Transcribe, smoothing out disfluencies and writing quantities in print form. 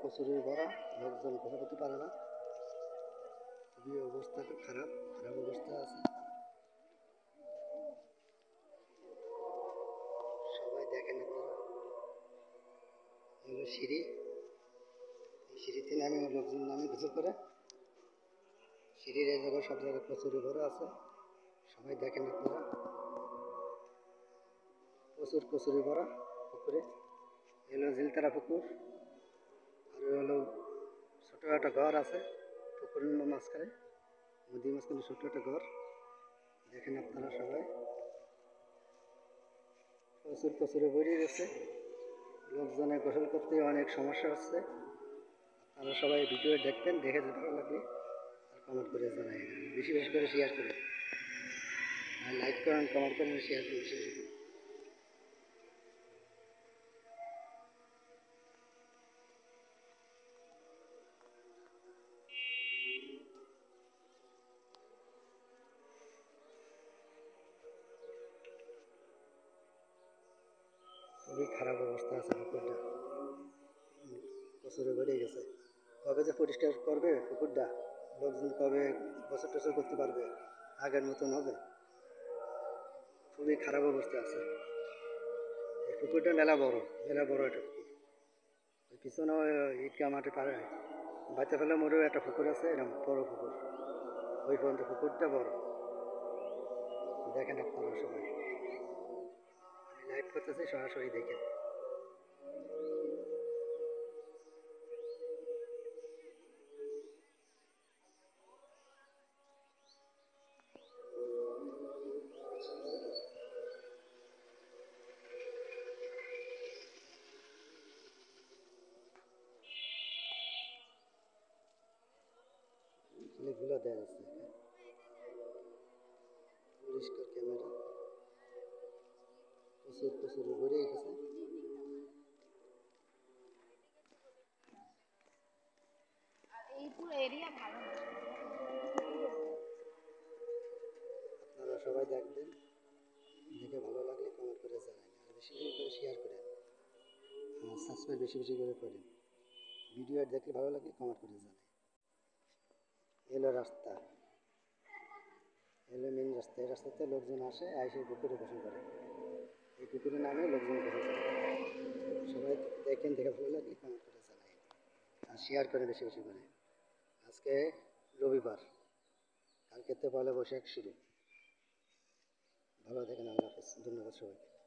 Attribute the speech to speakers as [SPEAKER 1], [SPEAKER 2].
[SPEAKER 1] কচুরির ভরা, লোকজন কথা বলতে পারে না, খুবই অবস্থা খারাপ অবস্থা আছে। সবাই দেখেন আপনারা, এগুলো সিঁড়ি, এই সিঁড়িতে নামে লোকজন নামে গোসল করে। সিঁড়ির এই জায়গায় সব জায়গায় কচুরি ভরা আছে, সবাই দেখেন আপনারা, প্রচুর কচুরি ভরা পুকুরে। এলো ঝিলতারা পুকুর, আর হলো ছোট একটা ঘর আছে পুকুরের মাঝখানে, নদীর মাঝখানে ছোট একটা ঘর। দেখেন আপনারা সবাই, প্রচুর কচুরি বেরিয়ে গেছে, লোকজনের গোসল করতে অনেক সমস্যা হচ্ছে। আপনারা সবাই ভিডিও দেখবেন, দেখে ভালো লাগলে আর কমেন্ট করে জানাই, বেশি বেশি করে শেয়ার করে, আর লাইক করেন, কমেন্ট করেন, শেয়ার করুন বেশি বেশি। খুবই খারাপ অবস্থা আছে পুকুরটা, কচুরি বেড়ে গেছে। কবে যে পরিষ্কার করবে পুকুরটা, লোকজন কবে গোসল টোসল করতে পারবে, আগের মতন হবে? খুবই খারাপ অবস্থা আছে। এই পুকুরটা মেলা বড় একটা পুকুর। ওই পিছনে ইটকা মাটি পারে বাইতে ফেলে মোড়েও একটা পুকুর আছে, এরকম বড় পুকুর, ওই পর্যন্ত পুকুরটা বড়। দেখেন আপনারা সবাই, আমি লাইভ করতেছি, সরাসরি দেখেন। এগুলো দেওয়া যাচ্ছে পরিষ্কার ক্যামেরা, প্রচুর ভরে গেছে। আপনারা সবাই দেখবেন, দেখে ভালো লাগলে কমেন্ট করে জানাবেন, আর বেশি বেশি করে শেয়ার করেন, আর সাবস্ক্রাইব বেশি বেশি করে করেন। ভিডিও দেখলে ভালো লাগলে কমেন্ট করে জানাবেন। এলো রাস্তা, এলো মেন রাস্তা, এই রাস্তাতে লোকজন আসে, আইসে পুকুরে গোসল করে। এই পুকুরের নামে লোকজন গোসল করে। সবাই দেখেন, দেখে ভালো লাগলে কমেন্ট করে জানাবেন, আর শেয়ার করে বেশি বেশি করে। আজকে রবিবার, কালকে তো পয়লা বৈশাখ শুরু। ভালো থাকেন, আল্লাহ হাফেজ, ধন্যবাদ সবাইকে।